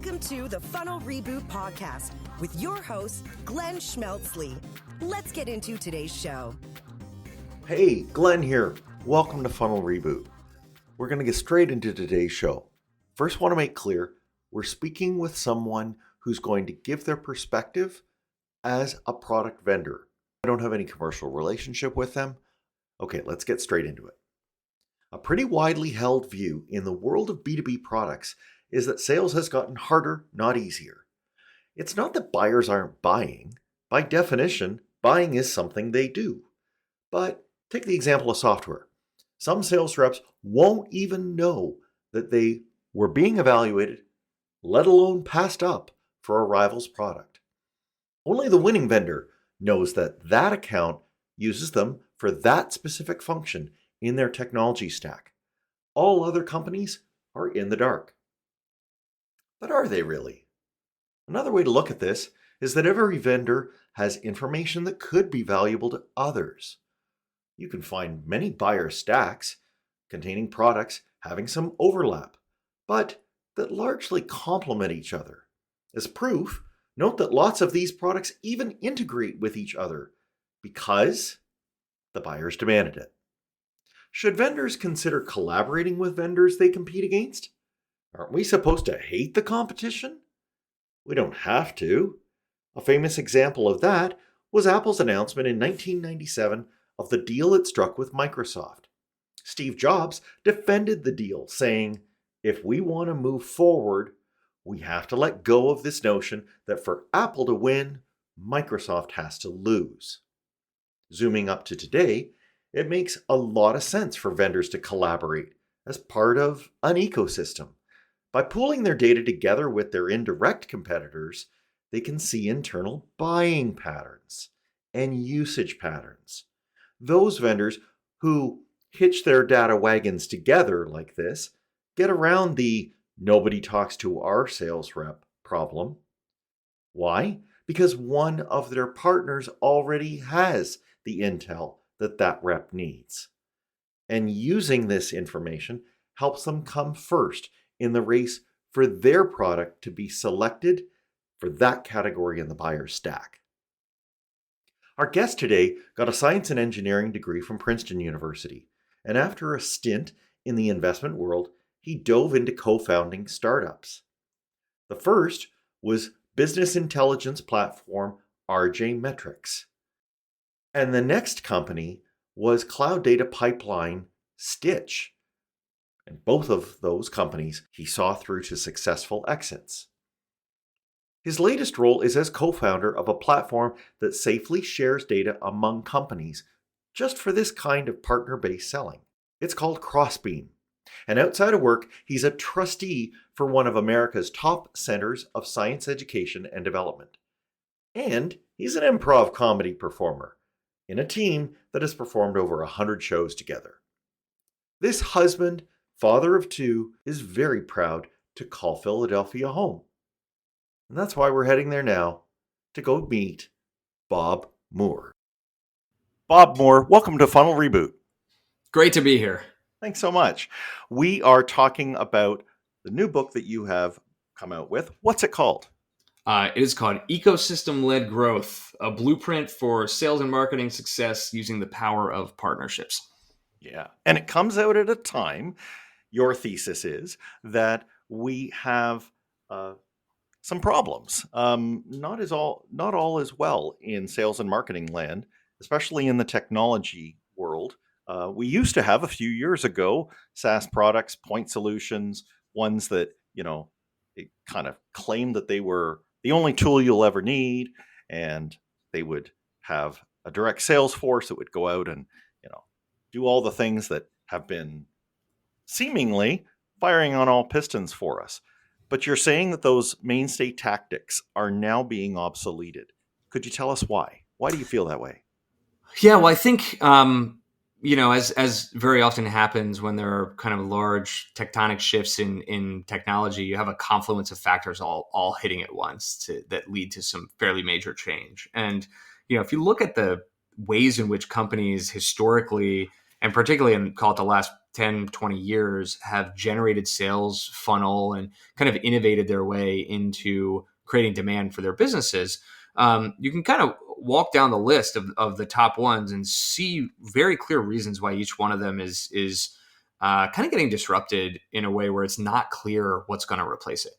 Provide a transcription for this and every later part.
Welcome to the Funnel Reboot Podcast with your host, Glenn Schmeltzley. Let's get into today's show. Hey, Glenn here. Welcome to Funnel Reboot. We're going to get straight into today's show. First, want to make clear, we're speaking with someone who's going to give their perspective as a product vendor. I don't have any commercial relationship with them. Okay, let's get straight into it. A pretty widely held view in the world of B2B products is that sales has gotten harder, not easier. It's not that buyers aren't buying. By definition, buying is something they do. But take the example of software. Some sales reps won't even know that they were being evaluated, let alone passed up for a rival's product. Only the winning vendor knows that that account uses them for that specific function in their technology stack. All other companies are in the dark. But are they really? Another way to look at this is that every vendor has information that could be valuable to others. You can find many buyer stacks containing products having some overlap, but that largely complement each other. As proof, note that lots of these products even integrate with each other because the buyers demanded it. Should vendors consider collaborating with vendors they compete against? Aren't we supposed to hate the competition? We don't have to. A famous example of that was Apple's announcement in 1997 of the deal it struck with Microsoft. Steve Jobs defended the deal, saying, "If we want to move forward, we have to let go of this notion that for Apple to win, Microsoft has to lose." Zooming up to today, it makes a lot of sense for vendors to collaborate as part of an ecosystem. By pooling their data together with their indirect competitors, they can see internal buying patterns and usage patterns. Those vendors who hitch their data wagons together like this get around the "nobody talks to our sales rep" problem. Why? Because one of their partners already has the intel that rep needs. And using this information helps them come first in the race for their product to be selected for that category in the buyer stack. Our guest today got a science and engineering degree from Princeton University, and after a stint in the investment world, he dove into co-founding startups. The first was business intelligence platform RJ Metrics. And the next company was cloud data pipeline Stitch. And both of those companies he saw through to successful exits. His latest role is as co-founder of a platform that safely shares data among companies just for this kind of partner-based selling. It's called Crossbeam. And outside of work, he's a trustee for one of America's top centers of science education and development. And he's an improv comedy performer in a team that has performed over 100 shows together. This husband, father of two, is very proud to call Philadelphia home. And that's why we're heading there now to go meet Bob Moore. Bob Moore, welcome to Funnel Reboot. Great to be here. Thanks so much. We are talking about the new book that you have come out with. What's it called? It is called Ecosystem-Led Growth, a blueprint for sales and marketing success using the power of partnerships. Yeah. And it comes out at a time, your thesis is, that we have some problems. Not all as well in sales and marketing land, especially in the technology world. We used to have a few years ago SaaS products, point solutions, ones that, they kind of claimed that they were the only tool you'll ever need, and they would have a direct sales force that would go out and, do all the things that have been seemingly firing on all pistons for us. But you're saying that those mainstay tactics are now being obsoleted. Could you tell us why? Why do you feel that way? Yeah, well, I think, as very often happens when there are kind of large tectonic shifts in technology, you have a confluence of factors all hitting at once that lead to some fairly major change. And, if you look at the ways in which companies historically and particularly in, call it, the last 10, 20 years, have generated sales funnel and kind of innovated their way into creating demand for their businesses. You can kind of walk down the list of the top ones and see very clear reasons why each one of them is kind of getting disrupted in a way where it's not clear what's going to replace it.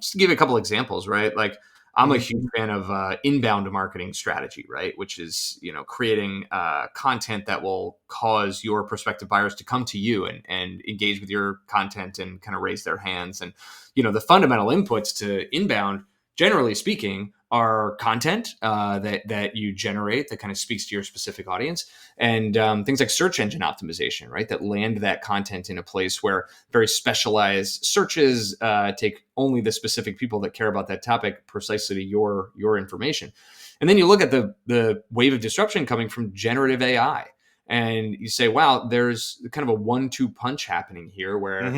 Just to give you a couple examples, right? Like, I'm a huge fan of inbound marketing strategy, right? Which is, creating content that will cause your prospective buyers to come to you and engage with your content and kind of raise their hands. And, the fundamental inputs to inbound, generally speaking, are content that you generate that kind of speaks to your specific audience, and things like search engine optimization, right? That land that content in a place where very specialized searches take only the specific people that care about that topic precisely to your information. And then you look at the wave of disruption coming from generative AI, and you say, wow, there's kind of a 1-2 punch happening here, where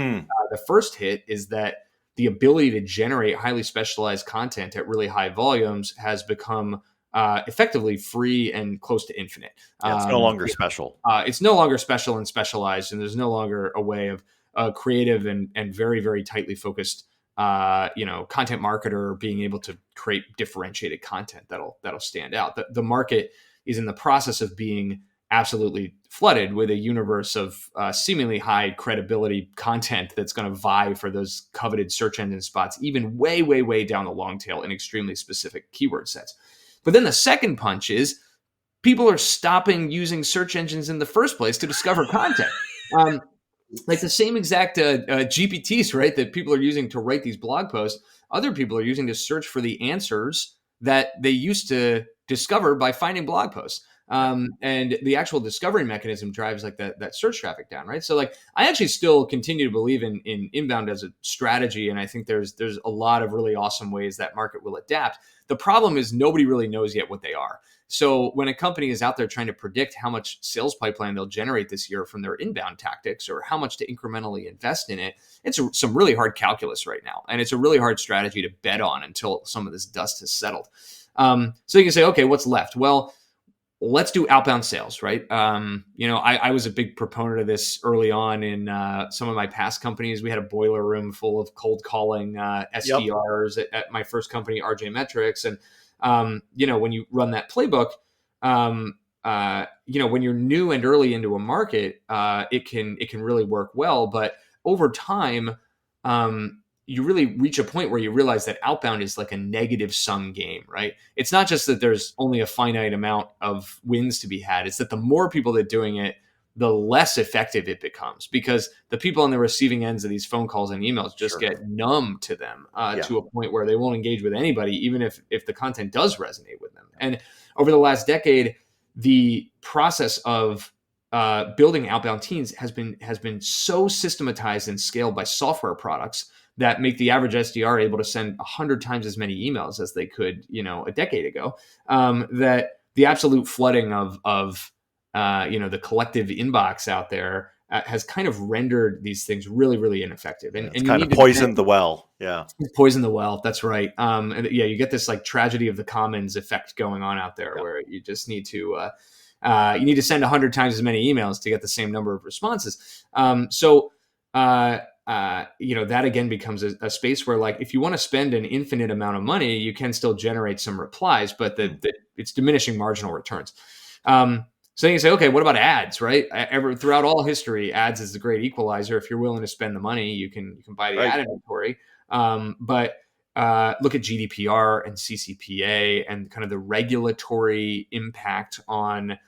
the first hit is that the ability to generate highly specialized content at really high volumes has become effectively free and close to infinite. Yeah, it's no longer special. It's no longer special and specialized, and there's no longer a way of a creative and very, very tightly focused, content marketer being able to create differentiated content that'll stand out. The market is in the process of being absolutely flooded with a universe of seemingly high credibility content that's going to vie for those coveted search engine spots, even way, way, way down the long tail in extremely specific keyword sets. But then the second punch is people are stopping using search engines in the first place to discover content. Like the same exact GPTs, right, that people are using to write these blog posts, other people are using to search for the answers that they used to discover by finding blog posts. And the actual discovery mechanism drives like that search traffic down, right? So like, I actually still continue to believe in inbound as a strategy. And I think there's a lot of really awesome ways that market will adapt. The problem is nobody really knows yet what they are. So when a company is out there trying to predict how much sales pipeline they'll generate this year from their inbound tactics, or how much to incrementally invest in it, it's some really hard calculus right now. And it's a really hard strategy to bet on until some of this dust has settled. So you can say, okay, what's left? Well, let's do outbound sales, right? I was a big proponent of this early on in some of my past companies. We had a boiler room full of cold calling SDRs at my first company, RJ Metrics. And, when you run that playbook, when you're new and early into a market, it can really work well. But over time, you really reach a point where you realize that outbound is like a negative sum game, right? It's not just that there's only a finite amount of wins to be had. It's that the more people that are doing it, the less effective it becomes, because the people on the receiving ends of these phone calls and emails just get numb to them to a point where they won't engage with anybody, even if the content does resonate with them. And over the last decade, the process of building outbound teams has been so systematized and scaled by software products that make the average SDR able to send 100 times as many emails as they could, a decade ago. That the absolute flooding of the collective inbox out there has kind of rendered these things really, really ineffective. And it's kind of poisoned the well. Yeah, poisoned the well. That's right. You get this like tragedy of the commons effect going on out there, where you just need to send 100 times as many emails to get the same number of responses. That again becomes a space where, like, if you want to spend an infinite amount of money, you can still generate some replies, but it's diminishing marginal returns. So you say, okay, what about ads, right? Throughout all history, ads is the great equalizer. If you're willing to spend the money, you can buy the ad inventory. But look at GDPR and CCPA and kind of the regulatory impact on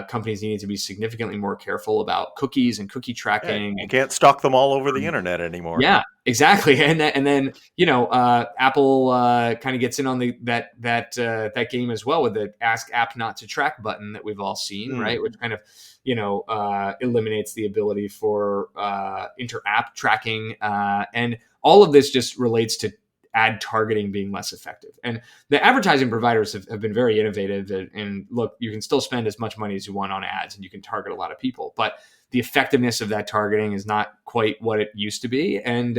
companies needing to be significantly more careful about cookies and cookie tracking. You can't stock them all over the internet anymore. Yeah, exactly. And then Apple kind of gets in on that game as well with the ask app not to track button that we've all seen, right? Which kind of eliminates the ability for inter-app tracking, and all of this just relates to ad targeting being less effective. And the advertising providers have been very innovative. And look, you can still spend as much money as you want on ads and you can target a lot of people, but the effectiveness of that targeting is not quite what it used to be. And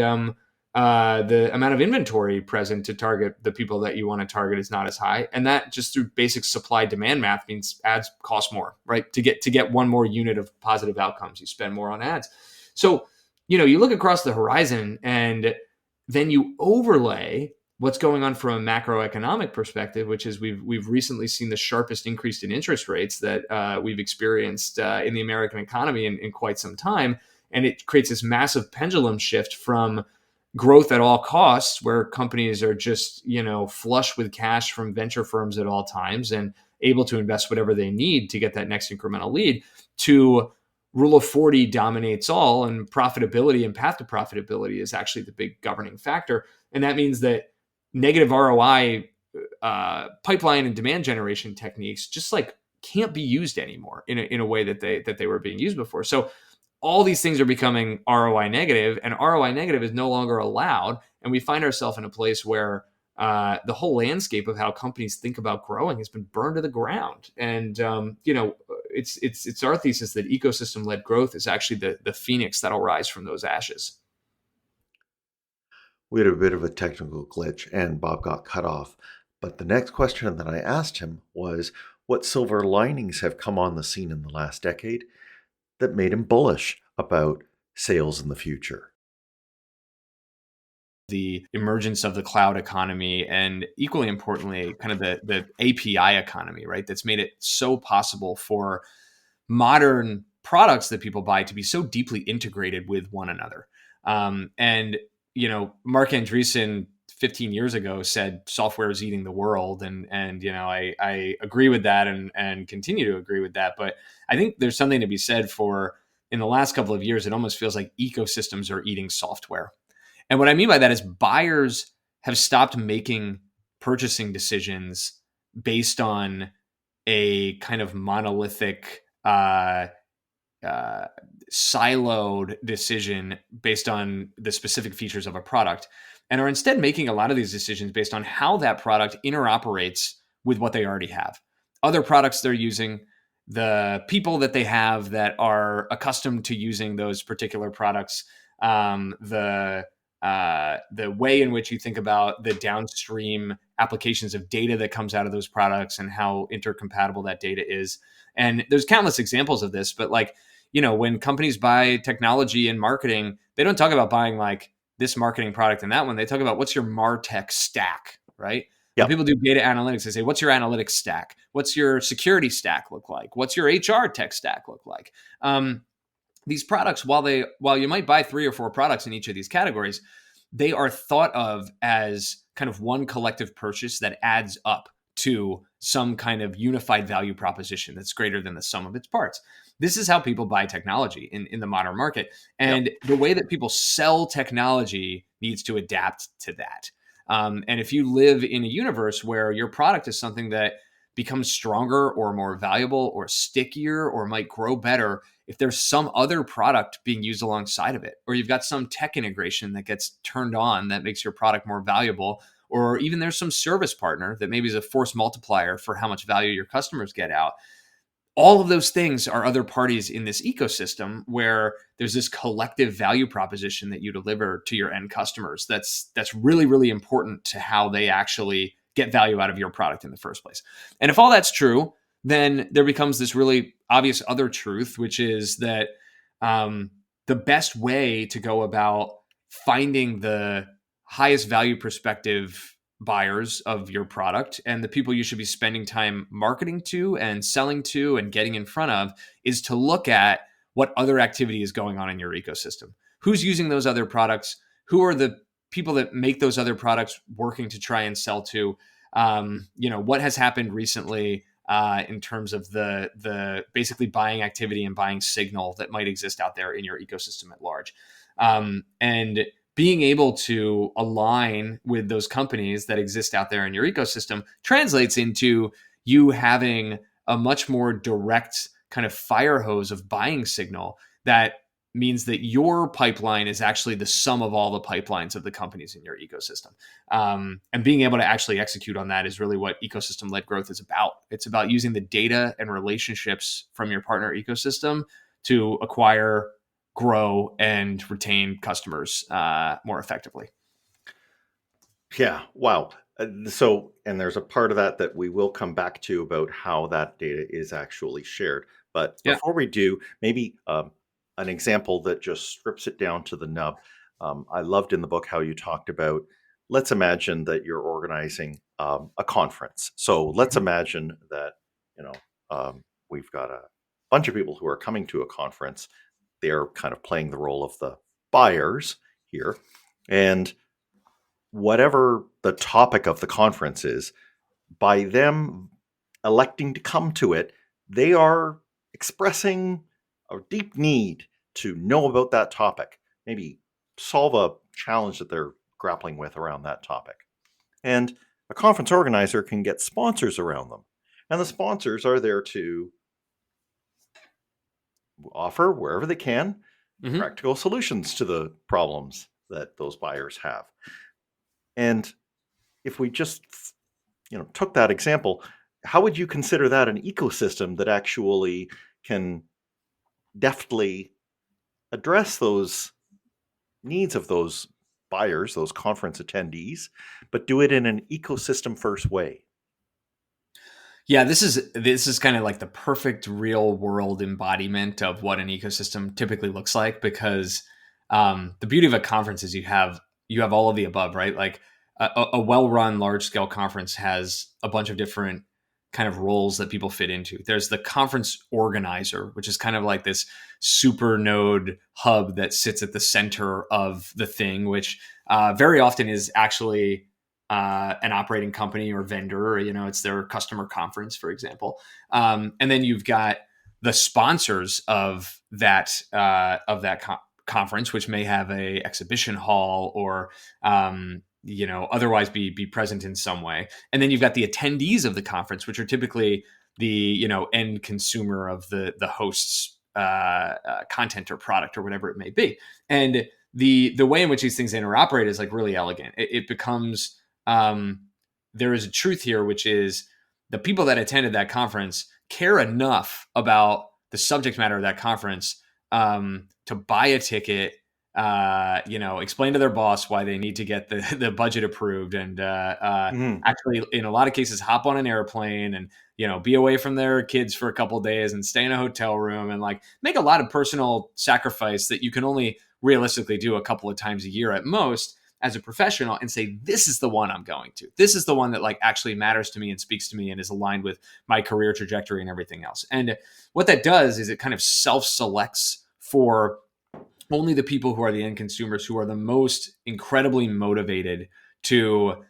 the amount of inventory present to target the people that you want to target is not as high. And that just through basic supply demand math means ads cost more, right? To get one more unit of positive outcomes, you spend more on ads. So, you look across the horizon and then you overlay what's going on from a macroeconomic perspective, which is we've recently seen the sharpest increase in interest rates that we've experienced in the American economy in quite some time. And it creates this massive pendulum shift from growth at all costs, where companies are just, flush with cash from venture firms at all times and able to invest whatever they need to get that next incremental lead, to rule of 40 dominates all, and profitability and path to profitability is actually the big governing factor. And that means that negative ROI pipeline and demand generation techniques just like can't be used anymore in a way that they were being used before. So all these things are becoming ROI negative, and ROI negative is no longer allowed. And we find ourselves in a place where the whole landscape of how companies think about growing has been burned to the ground. And, it's our thesis that ecosystem-led growth is actually the phoenix that'll rise from those ashes. We had a bit of a technical glitch and Bob got cut off. But the next question that I asked him was, what silver linings have come on the scene in the last decade that made him bullish about sales in the future? The emergence of the cloud economy, and equally importantly, kind of the API economy, right? That's made it so possible for modern products that people buy to be so deeply integrated with one another. And Mark Andreessen 15 years ago said software is eating the world, and I agree with that and continue to agree with that. But I think there's something to be said for, in the last couple of years, it almost feels like ecosystems are eating software. And what I mean by that is buyers have stopped making purchasing decisions based on a kind of monolithic, siloed decision based on the specific features of a product, and are instead making a lot of these decisions based on how that product interoperates with what they already have. Other products they're using, the people that they have that are accustomed to using those particular products, the way in which you think about the downstream applications of data that comes out of those products and how intercompatible that data is. And there's countless examples of this, but when companies buy technology and marketing, they don't talk about buying like this marketing product and that one. They talk about what's your MarTech stack, right? Yep. When people do data analytics, they say, what's your analytics stack? What's your security stack look like? What's your HR tech stack look like? These products, while you might buy 3 or 4 products in each of these categories, they are thought of as kind of one collective purchase that adds up to some kind of unified value proposition that's greater than the sum of its parts. This is how people buy technology in the modern market. And the way that people sell technology needs to adapt to that. And if you live in a universe where your product is something that becomes stronger or more valuable or stickier or might grow better if there's some other product being used alongside of it, or you've got some tech integration that gets turned on that makes your product more valuable, or even there's some service partner that maybe is a force multiplier for how much value your customers get out. All of those things are other parties in this ecosystem where there's this collective value proposition that you deliver to your end customers that's really, really important to how they actually get value out of your product in the first place. And if all that's true, then there becomes this really obvious other truth, which is that the best way to go about finding the highest value perspective buyers of your product and the people you should be spending time marketing to and selling to and getting in front of is to look at what other activity is going on in your ecosystem. Who's using those other products? Who are the people that make those other products working to try and sell to? What has happened recently in terms of the basically buying activity and buying signal that might exist out there in your ecosystem at large. And being able to align with those companies that exist out there in your ecosystem translates into you having a much more direct kind of fire hose of buying signal that means that your pipeline is actually the sum of all the pipelines of the companies in your ecosystem. And being able to actually execute on that is really what ecosystem-led growth is about. It's about using the data and relationships from your partner ecosystem to acquire, grow, and retain customers more effectively. Yeah. Wow. So, and there's a part of that that we will come back to about how that data is actually shared. But Yeah. before we do, maybe an example that just strips it down to the nub. I loved in the book how you talked about, let's imagine that you're organizing a conference. So let's imagine that, you know, we've got a bunch of people who are coming to a conference. They're kind of playing the role of the buyers here. And whatever the topic of the conference is, by them electing to come to it, they are expressing a deep need to know about that topic, maybe solve a challenge that they're grappling with around that topic. And a conference organizer can get sponsors around them. And the sponsors are there to offer, wherever they can, Hmm. practical solutions to the problems that those buyers have. And if we just took that example, how would you consider that an ecosystem that actually can deftly address those needs of those buyers, those conference attendees, but do it in an ecosystem first way? Yeah, this is kind of like the perfect real world embodiment of what an ecosystem typically looks like, because the beauty of a conference is you have all of the above, right? Like a well run large scale conference has a bunch of different kind of roles that people fit into. There's the conference organizer, which is kind of like this super node hub that sits at the center of the thing, which very often is actually an operating company or vendor, or, it's their customer conference, for example. And then you've got the sponsors of that conference, which may have a exhibition hall or otherwise be present in some way. And then you've got the attendees of the conference, which are typically the end consumer of the host's content or product or whatever it may be. And the way in which these things interoperate is like really elegant. It becomes there is a truth here, which is the people that attended that conference care enough about the subject matter of that conference to buy a ticket, explain to their boss why they need to get the budget approved, and Mhm. actually, in a lot of cases, hop on an airplane and be away from their kids for a couple of days and stay in a hotel room and like make a lot of personal sacrifice that you can only realistically do a couple of times a year at most as a professional, and say, this is the one I'm going to. This is the one that like actually matters to me and speaks to me and is aligned with my career trajectory and everything else. And what that does is it kind of self-selects for only the people who are the end consumers, who are the most incredibly motivated to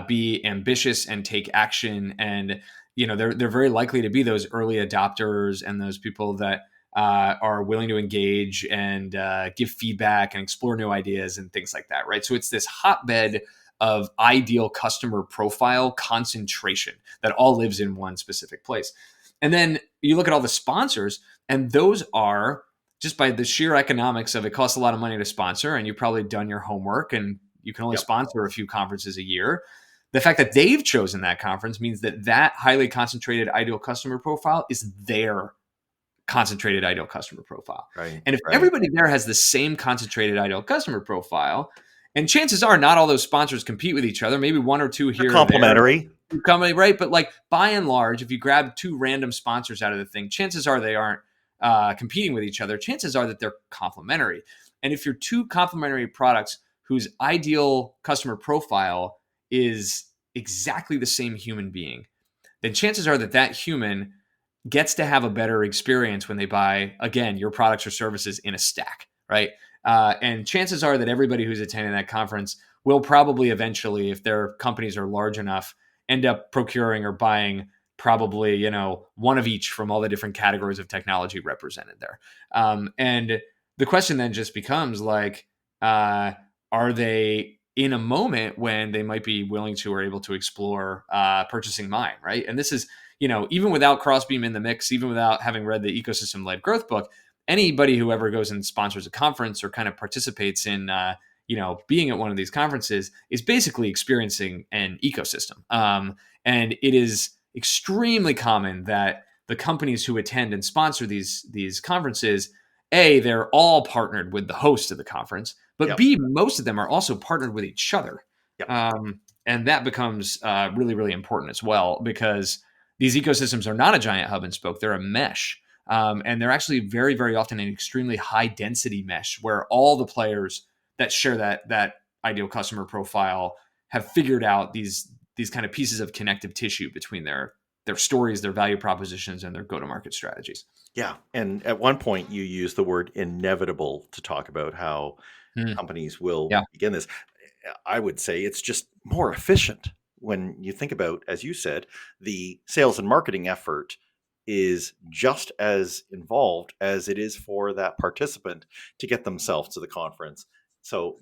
be ambitious and take action. And they're very likely to be those early adopters and those people that are willing to engage and give feedback and explore new ideas and things like that, right? So it's this hotbed of ideal customer profile concentration that all lives in one specific place. And then you look at all the sponsors, and those are, just by the sheer economics of it, costs a lot of money to sponsor, and you've probably done your homework, and you can only Yep. sponsor a few conferences a year. The fact that they've chosen that conference means that highly concentrated ideal customer profile is their concentrated ideal customer profile. Right. And if Right. everybody there has the same concentrated ideal customer profile, and chances are not all those sponsors compete with each other, maybe one or two They're here or there, complementary. company, right? But like by and large, if you grab two random sponsors out of the thing, chances are they aren't competing with each other. Chances are that they're complementary. And if you're two complementary products whose ideal customer profile is exactly the same human being, then chances are that human gets to have a better experience when they buy, again, your products or services in a stack, right? And chances are that everybody who's attending that conference will probably eventually, if their companies are large enough, end up procuring or buying probably, one of each from all the different categories of technology represented there. And the question then just becomes like, are they in a moment when they might be willing to or able to explore purchasing mine, right? And this is, even without Crossbeam in the mix, even without having read the ecosystem-led growth book, anybody who ever goes and sponsors a conference or kind of participates in, being at one of these conferences is basically experiencing an ecosystem. And it is extremely common that the companies who attend and sponsor these conferences, A, they're all partnered with the host of the conference, but Yep. B, most of them are also partnered with each other. And that becomes really, really important as well, because these ecosystems are not a giant hub and spoke. They're a mesh. And they're actually very, very often an extremely high density mesh where all the players that share that ideal customer profile have figured out these kind of pieces of connective tissue between their stories, their value propositions, and their go-to-market strategies. Yeah. And at one point you used the word inevitable to talk about how companies will begin this. I would say it's just more efficient when you think about, as you said, the sales and marketing effort is just as involved as it is for that participant to get themselves to the conference. So,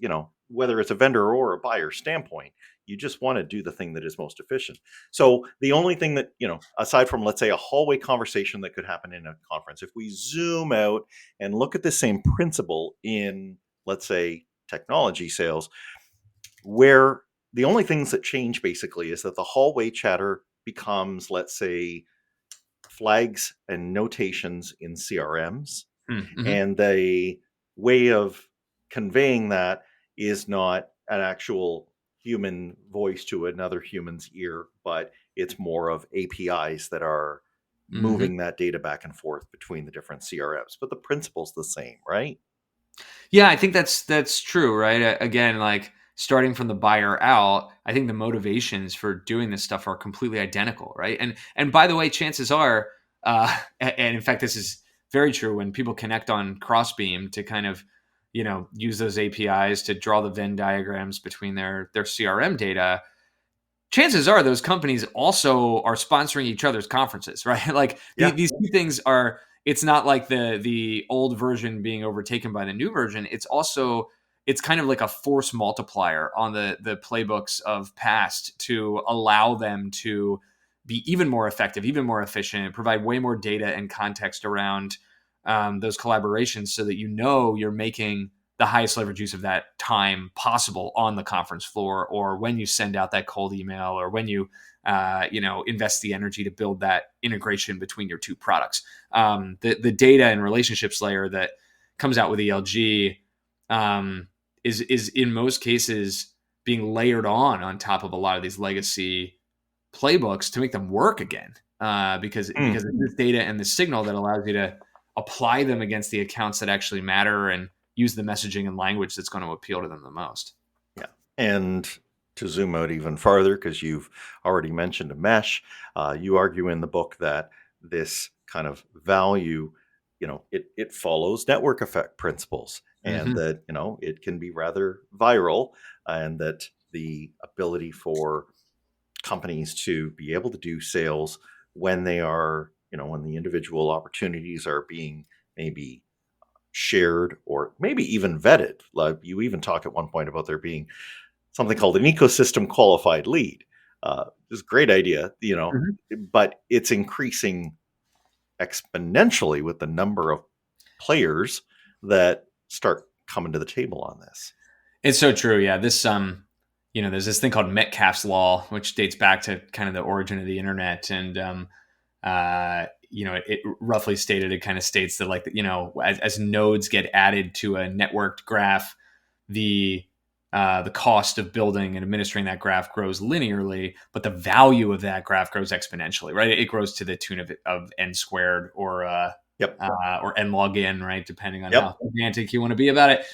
whether it's a vendor or a buyer standpoint, you just want to do the thing that is most efficient. So the only thing that, aside from, let's say, a hallway conversation that could happen in a conference, if we zoom out and look at the same principle in, let's say, technology sales, where the only things that change basically is that the hallway chatter becomes, let's say, flags and notations in CRMs. Mm-hmm. And the way of conveying that is not an actual human voice to another human's ear, but it's more of APIs that are moving that data back and forth between the different CRMs. But the principle's the same, right? Yeah, I think that's true, right? Again, like starting from the buyer out, I think the motivations for doing this stuff are completely identical, right? And by the way, chances are, and in fact, this is very true when people connect on Crossbeam to kind of, use those APIs to draw the Venn diagrams between their CRM data. Chances are those companies also are sponsoring each other's conferences, right? Like these two things are. It's not like the old version being overtaken by the new version. It's kind of like a force multiplier on the playbooks of past to allow them to be even more effective, even more efficient, provide way more data and context around those collaborations so that you're making the highest leverage use of that time possible on the conference floor, or when you send out that cold email, or when you invest the energy to build that integration between your two products. The data and relationships layer that comes out with ELG is in most cases being layered on top of a lot of these legacy playbooks to make them work again. Because it's this data and the signal that allows you to apply them against the accounts that actually matter and use the messaging and language that's going to appeal to them the most. Yeah. And to zoom out even farther, because you've already mentioned a mesh, you argue in the book that this kind of value, it follows network effect principles, and that, it can be rather viral, and that the ability for companies to be able to do sales when they are, when the individual opportunities are being maybe shared or maybe even vetted. Like you even talk at one point about there being something called an ecosystem qualified lead. It's a great idea, but it's increasing exponentially with the number of players that start coming to the table on this. It's so true. Yeah. This, there's this thing called Metcalfe's law, which dates back to kind of the origin of the internet. And, it roughly stated, it kind of states that, like, as nodes get added to a networked graph, the cost of building and administering that graph grows linearly, but the value of that graph grows exponentially, right? It grows to the tune of n squared or n log n, right? Depending on how pedantic you want to be about it.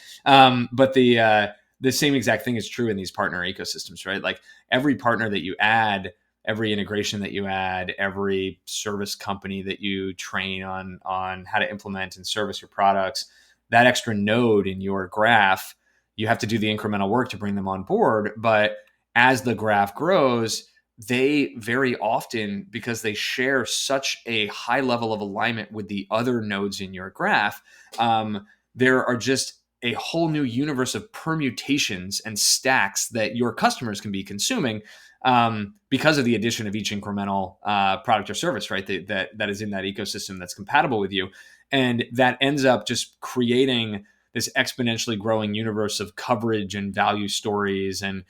But the same exact thing is true in these partner ecosystems, right? Like every partner that you add, every integration that you add, every service company that you train on how to implement and service your products, that extra node in your graph, you have to do the incremental work to bring them on board. But as the graph grows, they very often, because they share such a high level of alignment with the other nodes in your graph, there are just a whole new universe of permutations and stacks that your customers can be consuming because of the addition of each incremental product or service, right? That is in that ecosystem that's compatible with you. And that ends up just creating this exponentially growing universe of coverage and value stories and,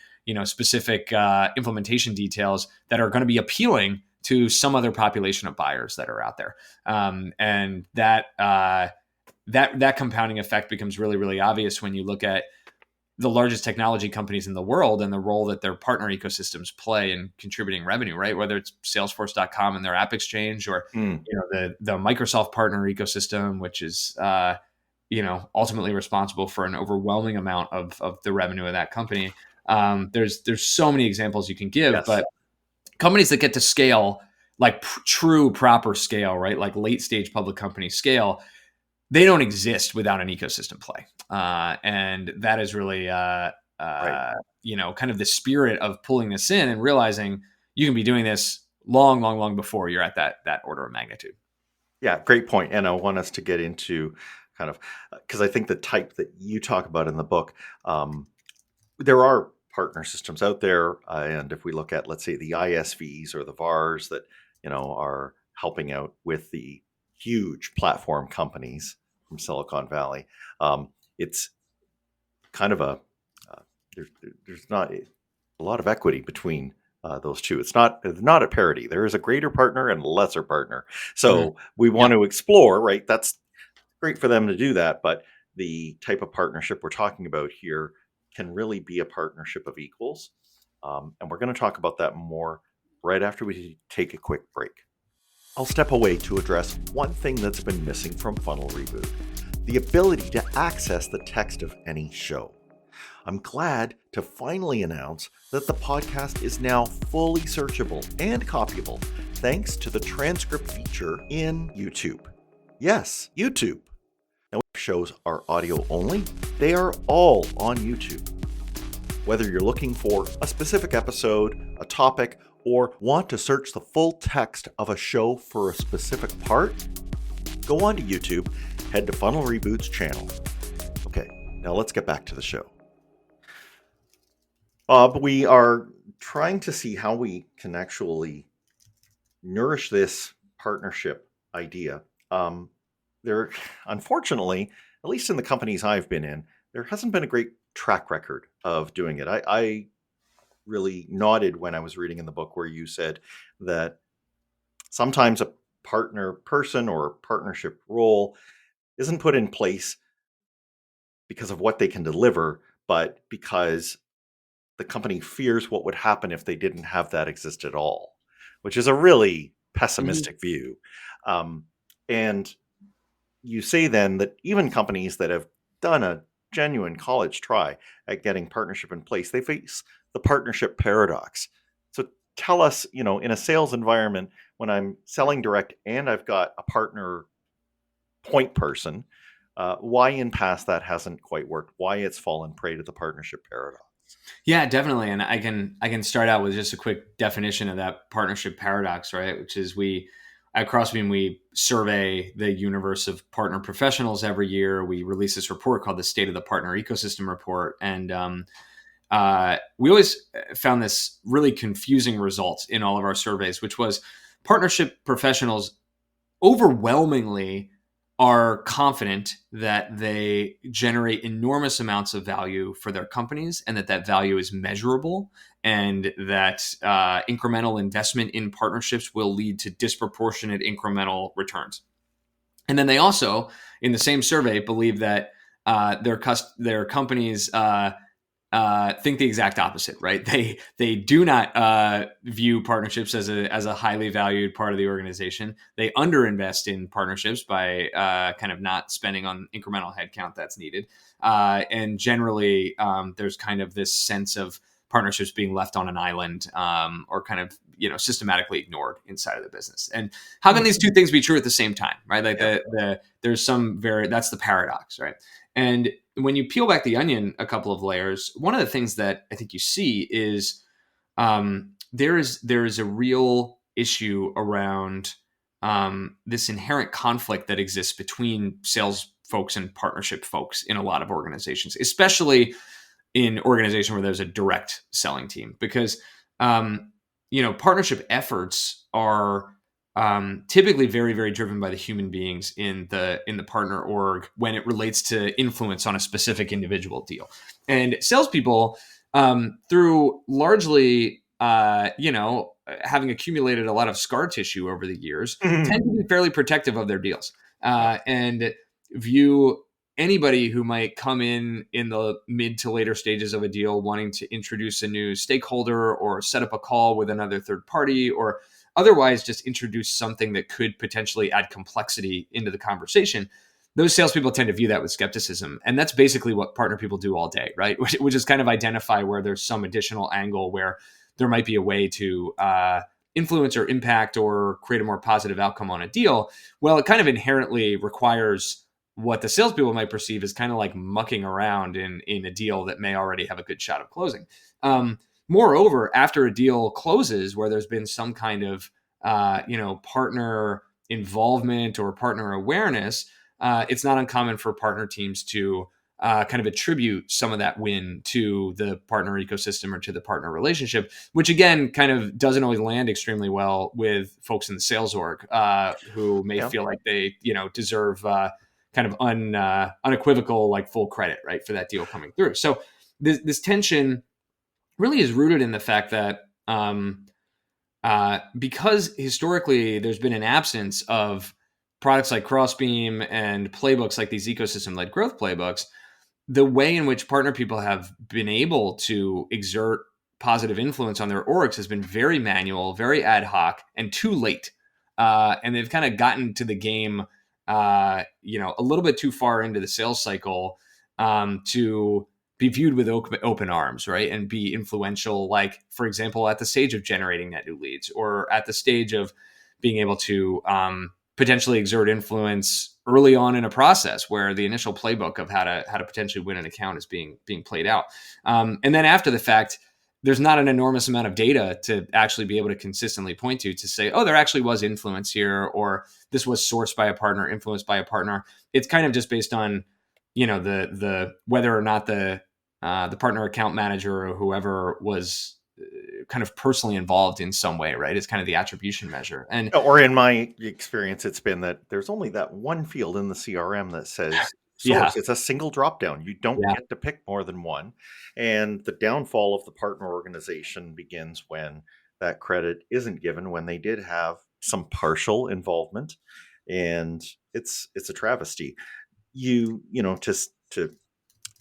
specific implementation details that are going to be appealing to some other population of buyers that are out there. And that compounding effect becomes really, really obvious when you look at the largest technology companies in the world and the role that their partner ecosystems play in contributing revenue, right? Whether it's Salesforce.com and their App Exchange, or the Microsoft partner ecosystem, which is ultimately responsible for an overwhelming amount of the revenue of that company. There's so many examples you can give, Yes. but companies that get to scale, like true proper scale, right? Like late stage public company scale, they don't exist without an ecosystem play. And that is really, right. Kind of the spirit of pulling this in and realizing you can be doing this long before you're at that order of magnitude. Yeah, great point. And I want us to get into kind of, because I think the type that you talk about in the book, there are partner systems out there. And if we look at, let's say, the ISVs or the VARs that, are helping out with the huge platform companies from Silicon Valley, it's kind of there's not a lot of equity between those two. It's not at parity. There is a greater partner and a lesser partner. So we want to explore, right? That's great for them to do that. But the type of partnership we're talking about here can really be a partnership of equals. And we're going to talk about that more right after we take a quick break. I'll step away to address one thing that's been missing from Funnel Reboot: the ability to access the text of any show. I'm glad to finally announce that the podcast is now fully searchable and copyable thanks to the transcript feature in YouTube. Yes, YouTube. Now, if shows are audio only, they are all on YouTube. Whether you're looking for a specific episode, a topic, or want to search the full text of a show for a specific part, go on to YouTube, head to Funnel Reboot's channel. Okay, now let's get back to the show. Bob, we are trying to see how we can actually nourish this partnership idea. There, unfortunately, at least in the companies I've been in, there hasn't been a great track record of doing it. I really nodded when I was reading in the book where you said that sometimes a partner person or partnership role isn't put in place because of what they can deliver, but because the company fears what would happen if they didn't have that exist at all, which is a really pessimistic view. And you say then that even companies that have done a genuine college try at getting partnership in place, they face the partnership paradox. So tell us, in a sales environment, when I'm selling direct and I've got a partner point person, why in past that hasn't quite worked, why it's fallen prey to the partnership paradox. Yeah, definitely. And I can start out with just a quick definition of that partnership paradox, right? Which is at Crossbeam, we survey the universe of partner professionals every year. We release this report called the State of the Partner Ecosystem Report. And we always found this really confusing result in all of our surveys, which was partnership professionals overwhelmingly are confident that they generate enormous amounts of value for their companies and that value is measurable and that incremental investment in partnerships will lead to disproportionate incremental returns. And then they also, in the same survey, believe that their companies think the exact opposite, right? They do not view partnerships as a highly valued part of the organization. They underinvest in partnerships by kind of not spending on incremental headcount that's needed. And generally, there's kind of this sense of partnerships being left on an island or kind of systematically ignored inside of the business. And how can these two things be true at the same time, right? Like there's that's the paradox, right? And when you peel back the onion a couple of layers, one of the things that I think you see is there is a real issue around this inherent conflict that exists between sales folks and partnership folks in a lot of organizations, especially in organization where there's a direct selling team, because partnership efforts are typically very, very driven by the human beings in the partner org when it relates to influence on a specific individual deal. And salespeople, through largely, having accumulated a lot of scar tissue over the years, tend to be fairly protective of their deals and view anybody who might come in the mid to later stages of a deal wanting to introduce a new stakeholder or set up a call with another third party or otherwise just introduce something that could potentially add complexity into the conversation, those salespeople tend to view that with skepticism. And that's basically what partner people do all day, right? Which is kind of identify where there's some additional angle where there might be a way to influence or impact or create a more positive outcome on a deal. Well, it kind of inherently requires what the salespeople might perceive as kind of like mucking around in a deal that may already have a good shot of closing. Moreover, after a deal closes where there's been some kind of partner involvement or partner awareness, it's not uncommon for partner teams to kind of attribute some of that win to the partner ecosystem or to the partner relationship, which again kind of doesn't always land extremely well with folks in the sales org who may feel like they deserve kind of unequivocal like full credit, right, for that deal coming through. So this tension really is rooted in the fact that because historically there's been an absence of products like Crossbeam and playbooks like these ecosystem-led growth playbooks, the way in which partner people have been able to exert positive influence on their orgs has been very manual, very ad hoc, and too late. And they've kind of gotten to the game, a little bit too far into the sales cycle to be viewed with open arms, right? And be influential, like, for example, at the stage of generating net new leads or at the stage of being able to potentially exert influence early on in a process where the initial playbook of how to potentially win an account is being played out. And then after the fact, there's not an enormous amount of data to actually be able to consistently point to say, oh, there actually was influence here, or this was sourced by a partner, influenced by a partner. It's kind of just based on, the whether or not the partner account manager or whoever was kind of personally involved in some way, right? It's kind of the attribution measure. And or in my experience, it's been that there's only that one field in the CRM that says source. Yeah. It's a single drop down. You don't get to pick more than one. And the downfall of the partner organization begins when that credit isn't given, when they did have some partial involvement. And it's a travesty. The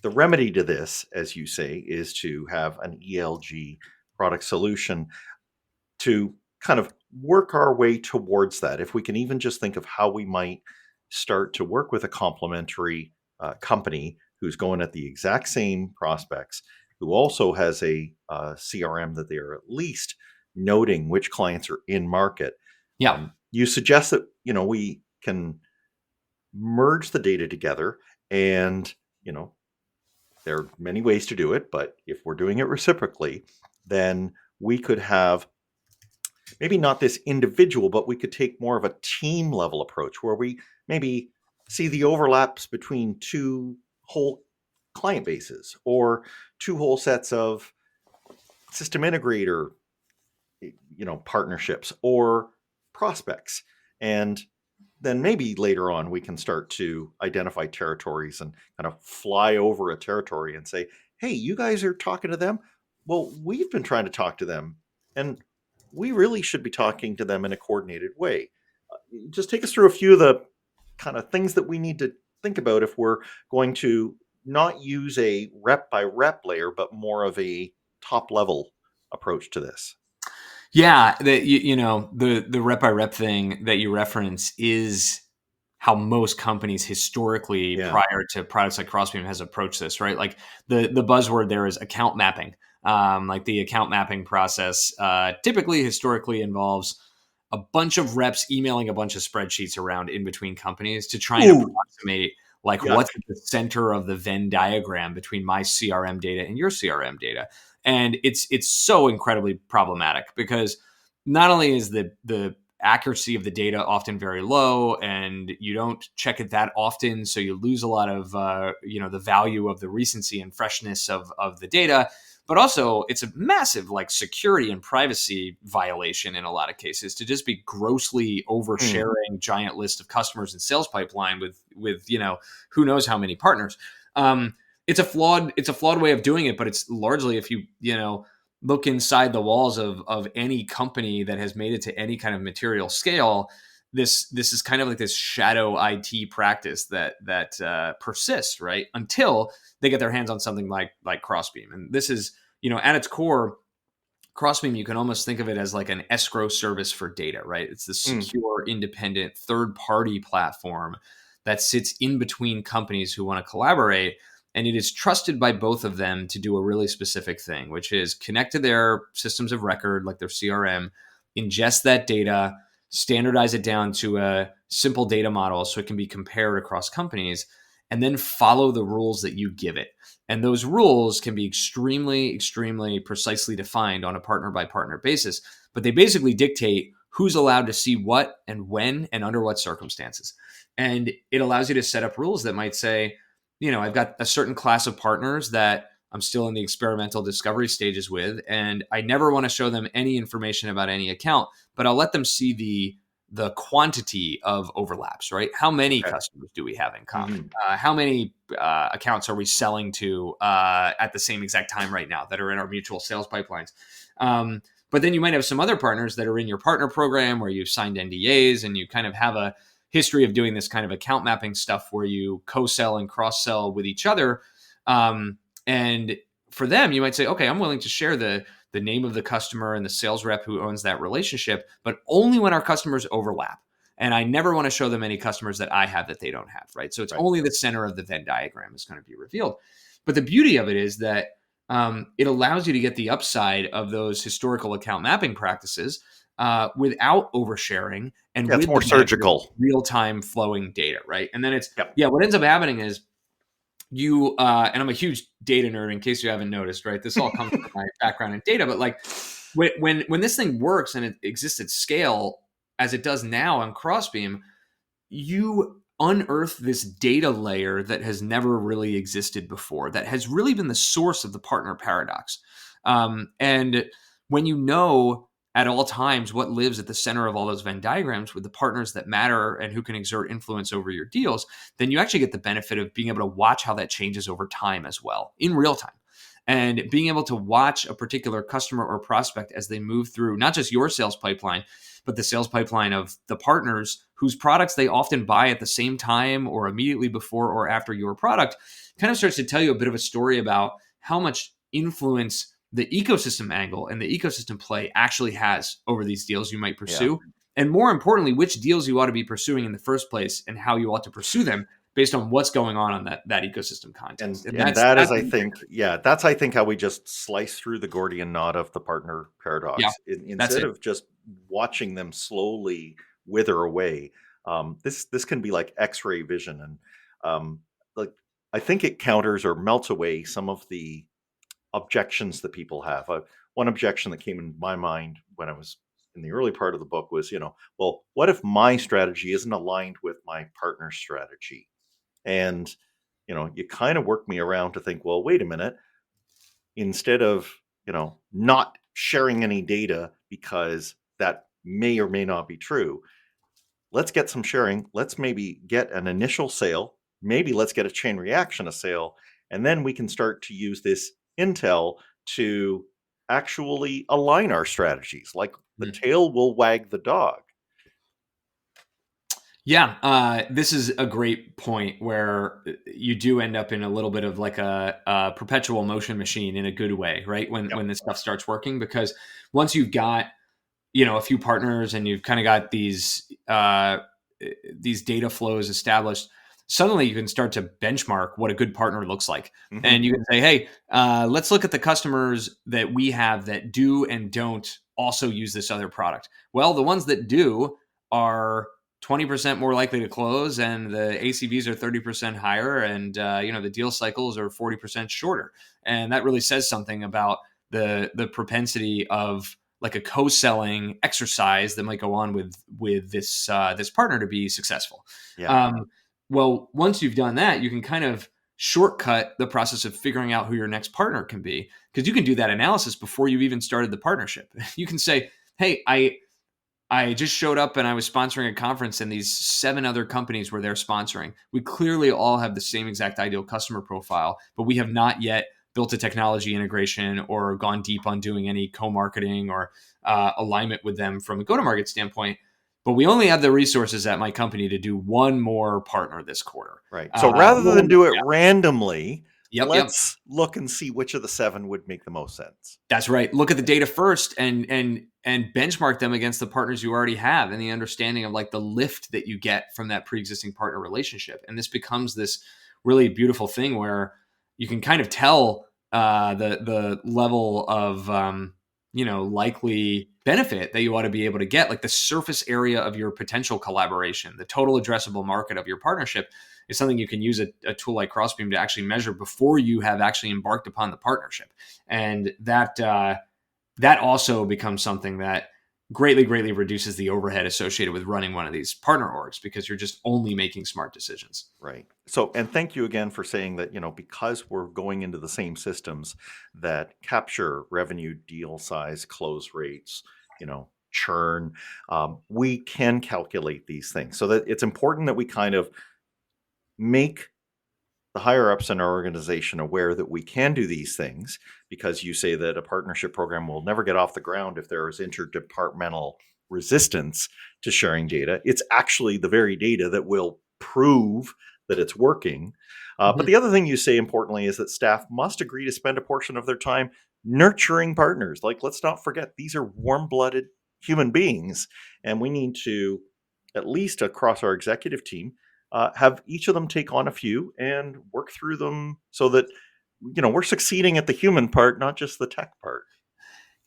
remedy to this, as you say, is to have an ELG product solution to kind of work our way towards that. If we can even just think of how we might start to work with a complementary company who's going at the exact same prospects, who also has a CRM that they are at least noting which clients are in market. Yeah. You suggest that, we can merge the data together, and, there are many ways to do it, but if we're doing it reciprocally, then we could have maybe not this individual, but we could take more of a team level approach where we maybe see the overlaps between two whole client bases or two whole sets of system integrator, partnerships or prospects. And then maybe later on we can start to identify territories and kind of fly over a territory and say, hey, you guys are talking to them. Well, we've been trying to talk to them, and we really should be talking to them in a coordinated way. Just take us through a few of the kind of things that we need to think about if we're going to not use a rep by rep layer, but more of a top level approach to this. Yeah, the rep by rep thing that you reference is how most companies historically prior to products like Crossbeam has approached this, right? Like the buzzword there is account mapping. Like the account mapping process typically historically involves a bunch of reps emailing a bunch of spreadsheets around in between companies to try and approximate what's at the center of the Venn diagram between my CRM data and your CRM data. And it's so incredibly problematic because not only is the accuracy of the data often very low, and you don't check it that often, so you lose a lot of the value of the recency and freshness of the data. But also, it's a massive security and privacy violation in a lot of cases to just be grossly oversharing giant list of customers and sales pipeline with who knows how many partners. It's a flawed way of doing it, but it's largely, if you look inside the walls of any company that has made it to any kind of material scale, this is kind of like this shadow IT practice that persists, right, until they get their hands on something like Crossbeam. And this is, at its core, Crossbeam, you can almost think of it as like an escrow service for data, right? It's the secure, independent, third-party platform that sits in between companies who want to collaborate. And it is trusted by both of them to do a really specific thing, which is connect to their systems of record, like their CRM, ingest that data, standardize it down to a simple data model so it can be compared across companies, and then follow the rules that you give it. And those rules can be extremely, extremely precisely defined on a partner by partner basis, but they basically dictate who's allowed to see what and when and under what circumstances. And it allows you to set up rules that might say, I've got a certain class of partners that I'm still in the experimental discovery stages with, and I never want to show them any information about any account, but I'll let them see the quantity of overlaps, right? How many customers do we have in common? How many accounts are we selling to at the same exact time right now that are in our mutual sales pipelines? But then you might have some other partners that are in your partner program where you've signed NDAs and you kind of have a history of doing this kind of account mapping stuff where you co-sell and cross-sell with each other. And for them, you might say, okay, I'm willing to share the name of the customer and the sales rep who owns that relationship, but only when our customers overlap. And I never want to show them any customers that I have that they don't have, right? So it's only the center of the Venn diagram is going to be revealed. But the beauty of it is that it allows you to get the upside of those historical account mapping practices without oversharing and with more surgical, real-time flowing data, right? And then it's, what ends up happening is you, and I'm a huge data nerd in case you haven't noticed, right? This all comes from my background in data, but like when this thing works and it exists at scale, as it does now on Crossbeam, you unearth this data layer that has never really existed before, that has really been the source of the partner paradox. And when you know at all times what lives at the center of all those Venn diagrams with the partners that matter and who can exert influence over your deals, then you actually get the benefit of being able to watch how that changes over time as well, in real time. And being able to watch a particular customer or prospect as they move through not just your sales pipeline, but the sales pipeline of the partners whose products they often buy at the same time or immediately before or after your product, kind of starts to tell you a bit of a story about how much influence the ecosystem angle and the ecosystem play actually has over these deals you might pursue. And more importantly, which deals you ought to be pursuing in the first place and how you ought to pursue them based on what's going on that ecosystem context. And that's I think how we just slice through the Gordian knot of the partner paradox. Instead of just watching them slowly wither away. This can be like X-ray vision. And like I think it counters or melts away some of the objections that people have. One objection that came in my mind when I was in the early part of the book was, well, what if my strategy isn't aligned with my partner's strategy? And, you kind of work me around to think, well, wait a minute, instead of, not sharing any data because that may or may not be true, let's get some sharing. Let's maybe get an initial sale. Maybe let's get a chain reaction, a sale, and then we can start to use this intel to actually align our strategies. Like the tail will wag the dog. This is a great point where you do end up in a little bit of like a perpetual motion machine in a good way, right? When this stuff starts working, because once you've got, a few partners and you've kind of got these data flows established, suddenly you can start to benchmark what a good partner looks like. And you can say, hey, let's look at the customers that we have that do and don't also use this other product. Well, the ones that do are 20% more likely to close, and the ACVs are 30% higher, and the deal cycles are 40% shorter. And that really says something about the propensity of like a co-selling exercise that might go on with this partner to be successful. Well, once you've done that, you can kind of shortcut the process of figuring out who your next partner can be, because you can do that analysis before you've even started the partnership. You can say, hey, I just showed up and I was sponsoring a conference and these 7 other companies were there sponsoring. We clearly all have the same exact ideal customer profile, but we have not yet built a technology integration or gone deep on doing any co-marketing or alignment with them from a go-to-market standpoint. but we only have the resources at my company to do one more partner this quarter. Right. So rather than do it randomly, Yep. let's look and see which of the 7 would make the most sense. That's right. Look at the data first and benchmark them against the partners you already have and the understanding of like the lift that you get from that pre-existing partner relationship. And this becomes this really beautiful thing where you can kind of tell the level of likely benefit that you ought to be able to get, like the surface area of your potential collaboration, the total addressable market of your partnership is something you can use a tool like Crossbeam to actually measure before you have actually embarked upon the partnership. And that also becomes something that greatly reduces the overhead associated with running one of these partner orgs because you're just only making smart decisions. Right. So, and thank you again for saying that, because we're going into the same systems that capture revenue, deal size, close rates, churn, we can calculate these things. So that it's important that we kind of make the higher ups in our organization aware that we can do these things, because you say that a partnership program will never get off the ground if there is interdepartmental resistance to sharing data. It's actually the very data that will prove that it's working. But the other thing you say importantly is that staff must agree to spend a portion of their time nurturing partners. Like, let's not forget, these are warm-blooded human beings, and we need to, at least across our executive team, have each of them take on a few and work through them so that, we're succeeding at the human part, not just the tech part.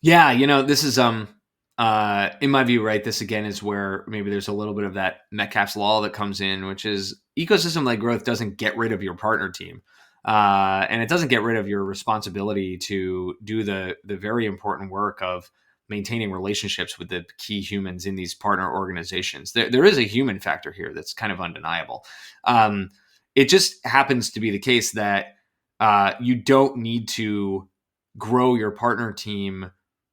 Yeah. This is, in my view, right, this again is where maybe there's a little bit of that Metcalfe's law that comes in, which is ecosystem-led growth doesn't get rid of your partner team. And it doesn't get rid of your responsibility to do the very important work of maintaining relationships with the key humans in these partner organizations. There is a human factor here that's kind of undeniable. It just happens to be the case that you don't need to grow your partner team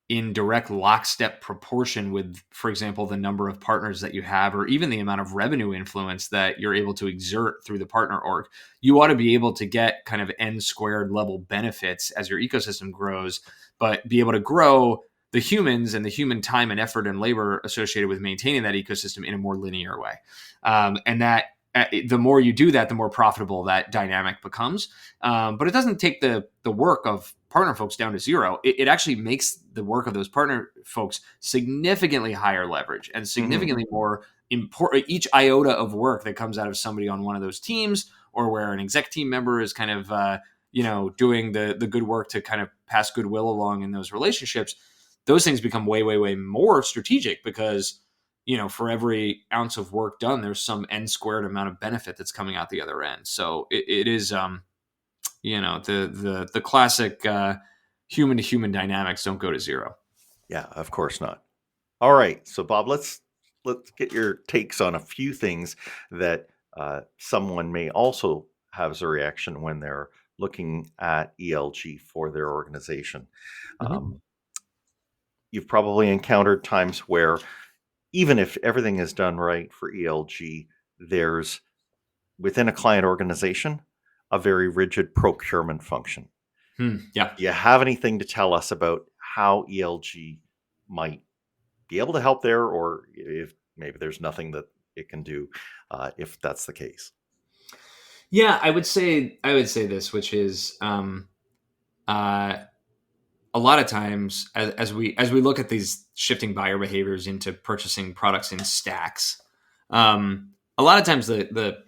in direct lockstep proportion with, for example, the number of partners that you have, or even the amount of revenue influence that you're able to exert through the partner org. You ought to be able to get kind of N squared level benefits as your ecosystem grows, but be able to grow the humans and the human time and effort and labor associated with maintaining that ecosystem in a more linear way. And that the more you do that, the more profitable that dynamic becomes. But it doesn't take the work of partner folks down to zero. It actually makes the work of those partner folks significantly higher leverage and significantly more important. Each iota of work that comes out of somebody on one of those teams, or where an exec team member is kind of doing the good work to kind of pass goodwill along in those relationships, those things become way more strategic because, for every ounce of work done, there's some N squared amount of benefit that's coming out the other end. So it is, the classic human to human dynamics don't go to zero. Yeah, of course not. All right. So Bob, let's get your takes on a few things that someone may also have as a reaction when they're looking at ELG for their organization. You've probably encountered times where, even if everything is done right for ELG, there's, within a client organization, a very rigid procurement function. Yeah. Do you have anything to tell us about how ELG might be able to help there, or if maybe there's nothing that it can do, if that's the case? Yeah, I would say this, which is a lot of times as we look at these shifting buyer behaviors into purchasing products in stacks, a lot of times the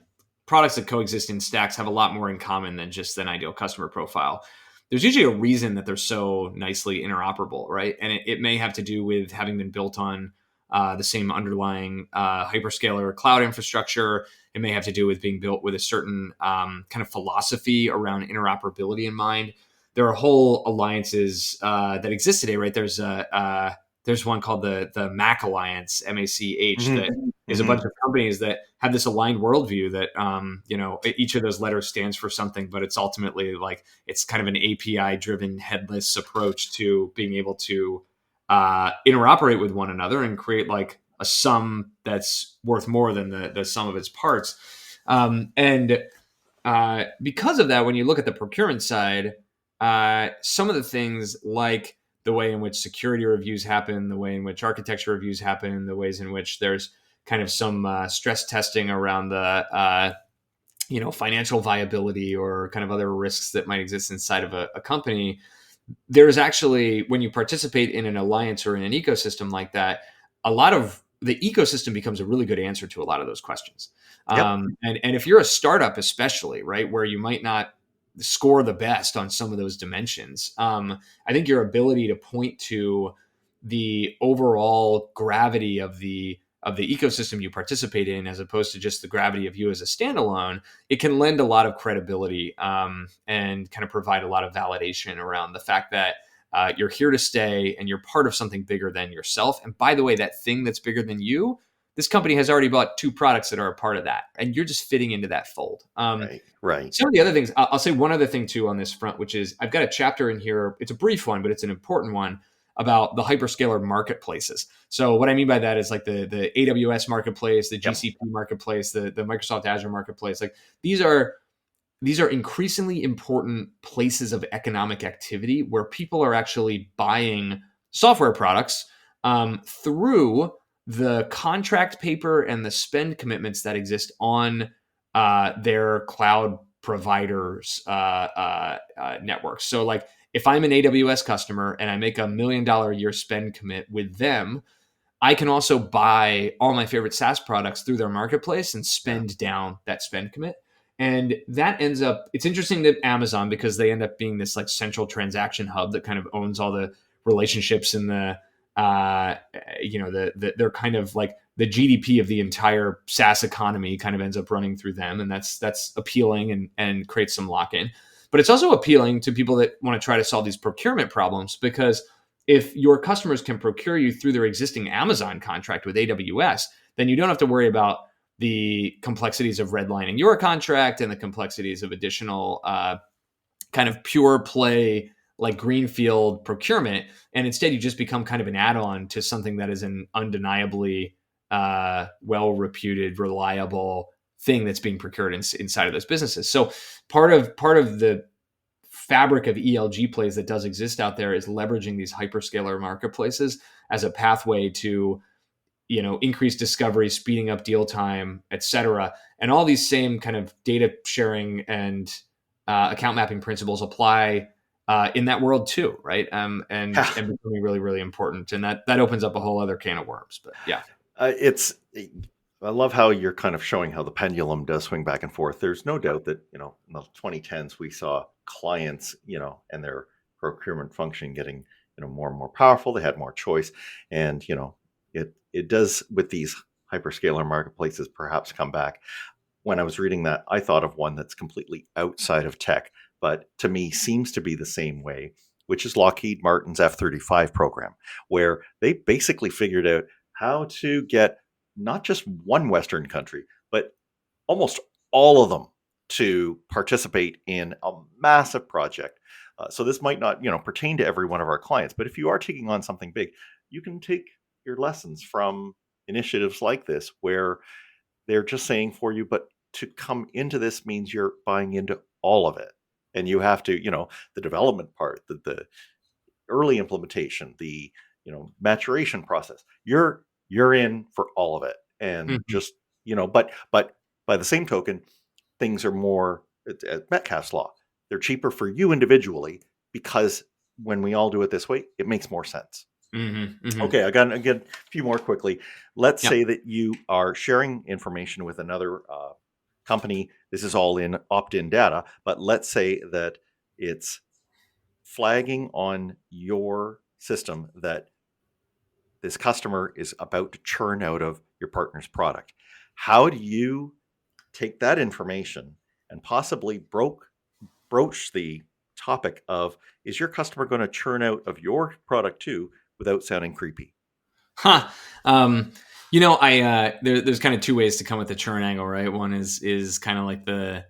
products that coexist in stacks have a lot more in common than just an ideal customer profile. There's usually a reason that they're so nicely interoperable, right? And it may have to do with having been built on the same underlying hyperscaler cloud infrastructure. It may have to do with being built with a certain kind of philosophy around interoperability in mind. There are whole alliances that exist today, right? There's one called the MACH Alliance, MACH, that is a bunch of companies that have this aligned worldview that, each of those letters stands for something, but it's ultimately like, it's kind of an API driven headless approach to being able to interoperate with one another and create like a sum that's worth more than the sum of its parts. And because of that, when you look at the procurement side, some of the things like the way in which security reviews happen, the way in which architecture reviews happen, the ways in which there's kind of some stress testing around the financial viability or kind of other risks that might exist inside of a company, there's actually, when you participate in an alliance or in an ecosystem like that, a lot of the ecosystem becomes a really good answer to a lot of those questions. Yep. And if you're a startup, especially, right, where you might not score the best on some of those dimensions, I think your ability to point to the overall gravity of the ecosystem you participate in, as opposed to just the gravity of you as a standalone, it can lend a lot of credibility, and kind of provide a lot of validation around the fact that you're here to stay and you're part of something bigger than yourself. And by the way, that thing that's bigger than you, this company has already bought 2 products that are a part of that, and you're just fitting into that fold. Right. Some of the other things, I'll say one other thing too on this front, which is I've got a chapter in here. It's a brief one, but it's an important one about the hyperscaler marketplaces. So what I mean by that is like the AWS marketplace, the GCP marketplace, the Microsoft Azure marketplace. Like these are increasingly important places of economic activity where people are actually buying software products through the contract paper and the spend commitments that exist on their cloud providers networks. So like if I'm an AWS customer and I make $1 million a year spend commit with them, I can also buy all my favorite SaaS products through their marketplace and spend down that spend commit. And that ends up, it's interesting that Amazon, because they end up being this like central transaction hub that kind of owns all the relationships and they're kind of like the GDP of the entire SaaS economy kind of ends up running through them. And that's appealing and creates some lock-in. But it's also appealing to people that want to try to solve these procurement problems, because if your customers can procure you through their existing Amazon contract with AWS, then you don't have to worry about the complexities of redlining your contract and the complexities of additional kind of pure play like greenfield procurement. And instead you just become kind of an add-on to something that is an undeniably well-reputed, reliable thing that's being procured inside of those businesses. So part of the fabric of ELG plays that does exist out there is leveraging these hyperscaler marketplaces as a pathway to, increase discovery, speeding up deal time, et cetera. And all these same kind of data sharing and account mapping principles apply in that world too, right? And becoming really, really important. And that opens up a whole other can of worms. But yeah. I love how you're kind of showing how the pendulum does swing back and forth. There's no doubt that, in the 2010s, we saw clients, and their procurement function getting, more and more powerful. They had more choice. And, it does, with these hyperscaler marketplaces, perhaps come back. When I was reading that, I thought of one that's completely outside of tech, but to me seems to be the same way, which is Lockheed Martin's F-35 program, where they basically figured out how to get not just one Western country, but almost all of them to participate in a massive project. So this might not, pertain to every one of our clients, but if you are taking on something big, you can take your lessons from initiatives like this, where they're just saying for you, but to come into this means you're buying into all of it. And you have to, the development part, the early implementation, the, maturation process, you're in for all of it. And just, but by the same token, things are more at Metcalfe's law. They're cheaper for you individually, because when we all do it this way, it makes more sense. Okay, I got a few more quickly. Let's say that you are sharing information with another company. This is all in opt-in data, but let's say that it's flagging on your system that this customer is about to churn out of your partner's product. How do you take that information and possibly broach the topic of, is your customer going to churn out of your product too, without sounding creepy? There's kind of 2 ways to come at the churn angle, right? One is kind of like the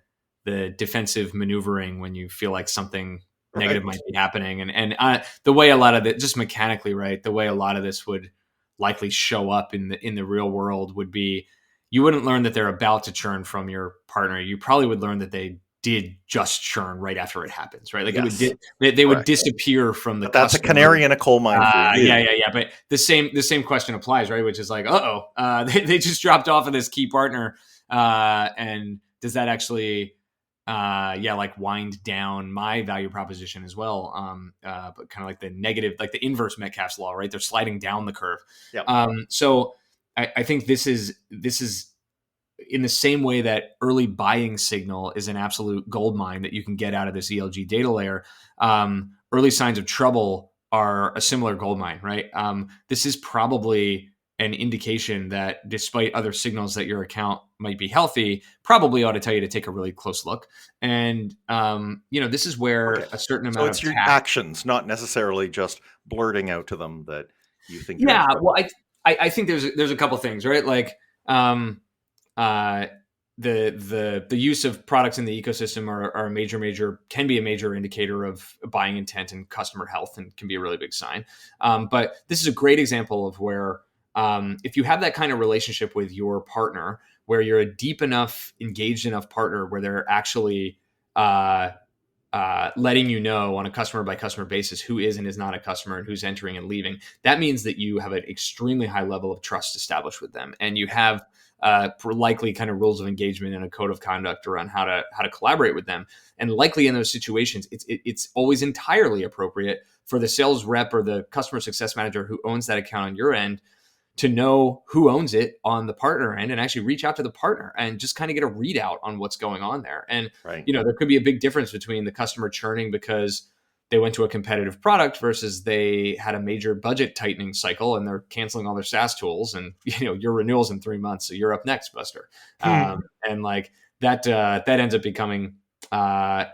defensive maneuvering when you feel like something negative might be happening. And the way a lot of it, just mechanically, right, the way a lot of this would likely show up in the real world would be, you wouldn't learn that they're about to churn from your partner. You probably would learn that they did just churn right after it happens, right? Like Yes. they would Correct. disappear from the But that's a customer. canary in a coal mine for you. Yeah. But the same question applies, right? Which is like, they just dropped off of this key partner, and does that actually, like wind down my value proposition as well? But kind of like the negative, like the inverse Metcalfe's law, right? They're sliding down the curve. Yep. So I think this is in the same way that early buying signal is an absolute gold mine that you can get out of this ELG data layer. Early signs of trouble are a similar gold mine, right? This is probably an indication that despite other signals that your account might be healthy, probably ought to tell you to take a really close look. And, this is where a certain amount of it's your actions, not necessarily just blurting out to them that you think. Yeah. Well, I think there's a couple things, right? Like, the use of products in the ecosystem are can be a major indicator of buying intent and customer health, and can be a really big sign. But this is a great example of where if you have that kind of relationship with your partner, where you're a deep enough, engaged enough partner, where they're actually letting you know on a customer by customer basis who is and is not a customer and who's entering and leaving, that means that you have an extremely high level of trust established with them, and you have likely kind of rules of engagement and a code of conduct around how to collaborate with them. And likely in those situations, it's always entirely appropriate for the sales rep or the customer success manager who owns that account on your end to know who owns it on the partner end, and actually reach out to the partner and just kind of get a readout on what's going on there. And, there could be a big difference between the customer churning because they went to a competitive product versus they had a major budget tightening cycle and they're canceling all their SaaS tools, and, your renewal's in 3 months. So you're up next, Buster. And like that ends up becoming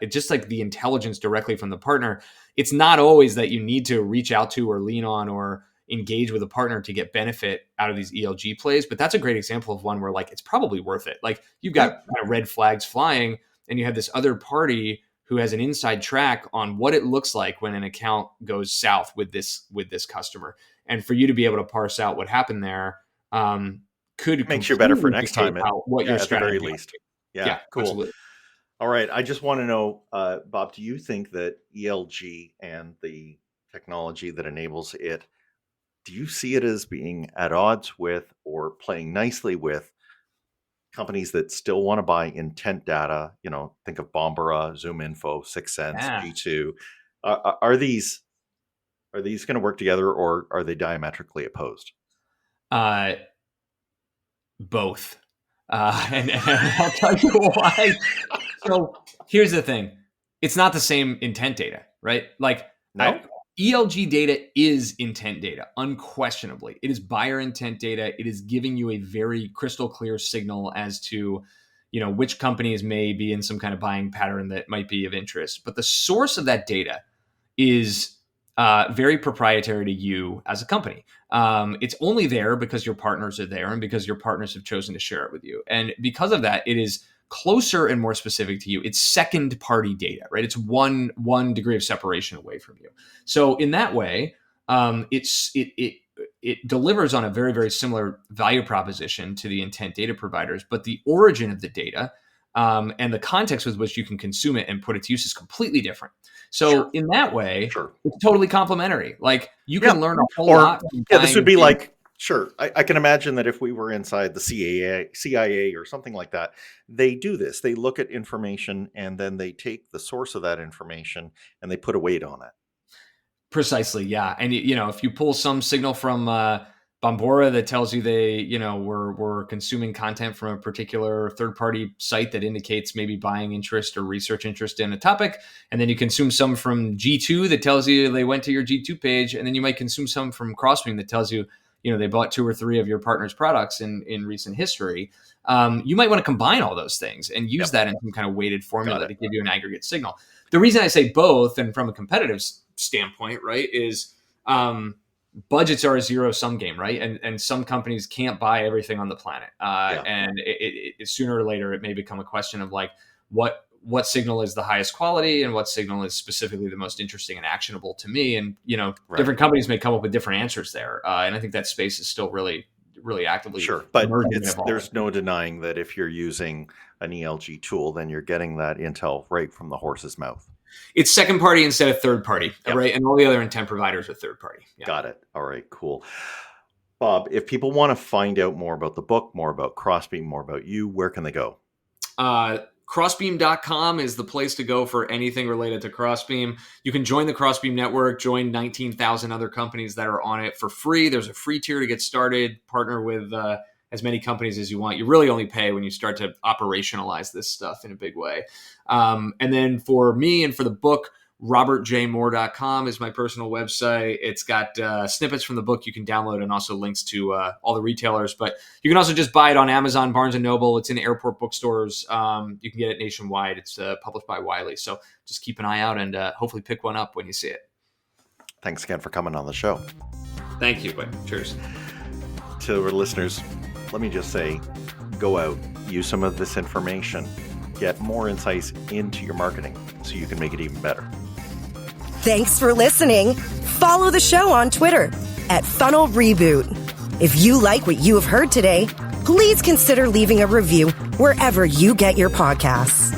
just like the intelligence directly from the partner. It's not always that you need to reach out to or lean on or engage with a partner to get benefit out of these ELG plays. But that's a great example of one where like, it's probably worth it. Like you've got kind of red flags flying, and you have this other party who has an inside track on what it looks like when an account goes south with this customer. And for you to be able to parse out what happened there, could makes you better for next time. What your strategy at the very least. Yeah, cool. Absolutely. All right. I just want to know, Bob, do you think that ELG and the technology that enables it, do you see it as being at odds with or playing nicely with companies that still want to buy intent data? Think of Bombora, ZoomInfo, 6sense, G2. Are these going to work together, or are they diametrically opposed? Both. And I'll tell you why. So here's the thing. It's not the same intent data, right? Like, no? ELG data is intent data, unquestionably. It is buyer intent data. It is giving you a very crystal clear signal as to, which companies may be in some kind of buying pattern that might be of interest. But the source of that data is very proprietary to you as a company. It's only there because your partners are there and because your partners have chosen to share it with you. And because of that, it is closer and more specific to you. It's second party data, right? It's one degree of separation away from you. So in that way, it delivers on a very, very similar value proposition to the intent data providers, but the origin of the data and the context with which you can consume it and put it to use is completely different. So in that way, it's totally complementary. Like you can learn a whole lot. This would be like, I can imagine that if we were inside the CIA or something like that, they do this. They look at information and then they take the source of that information and they put a weight on it. Precisely, yeah. And if you pull some signal from Bombora that tells you they, were consuming content from a particular third-party site that indicates maybe buying interest or research interest in a topic, and then you consume some from G2 that tells you they went to your G2 page, and then you might consume some from Crosswing that tells you, they bought 2 or 3 of your partner's products in recent history. You might want to combine all those things and use that in some kind of weighted formula to give you an aggregate signal. The reason I say both, and from a competitive standpoint, right, is budgets are a zero-sum game, right? And some companies can't buy everything on the planet. And it sooner or later, it may become a question of like, what signal is the highest quality and what signal is specifically the most interesting and actionable to me. And, different companies may come up with different answers there. And I think that space is still really, really actively Sure, but emerging and evolving. there's no denying that if you're using an ELG tool, then you're getting that intel right from the horse's mouth. It's second party instead of third party, Yep. right? And all the other intent providers are third party. Yeah. Got it. All right, cool. Bob, if people want to find out more about the book, more about Crossbeam, more about you, where can they go? Crossbeam.com is the place to go for anything related to Crossbeam. You can join the Crossbeam network, join 19,000 other companies that are on it for free. There's a free tier to get started, partner with as many companies as you want. You really only pay when you start to operationalize this stuff in a big way. And then for me and for the book, robertjmoore.com is my personal website. It's got snippets from the book you can download and also links to all the retailers. But you can also just buy it on Amazon, Barnes & Noble. It's in airport bookstores. You can get it nationwide. It's published by Wiley. So just keep an eye out and hopefully pick one up when you see it. Thanks again for coming on the show. Thank you, bud. Cheers. To our listeners, let me just say, go out, use some of this information, get more insights into your marketing so you can make it even better. Thanks for listening. Follow the show on Twitter @Funnel Reboot. If you like what you have heard today, please consider leaving a review wherever you get your podcasts.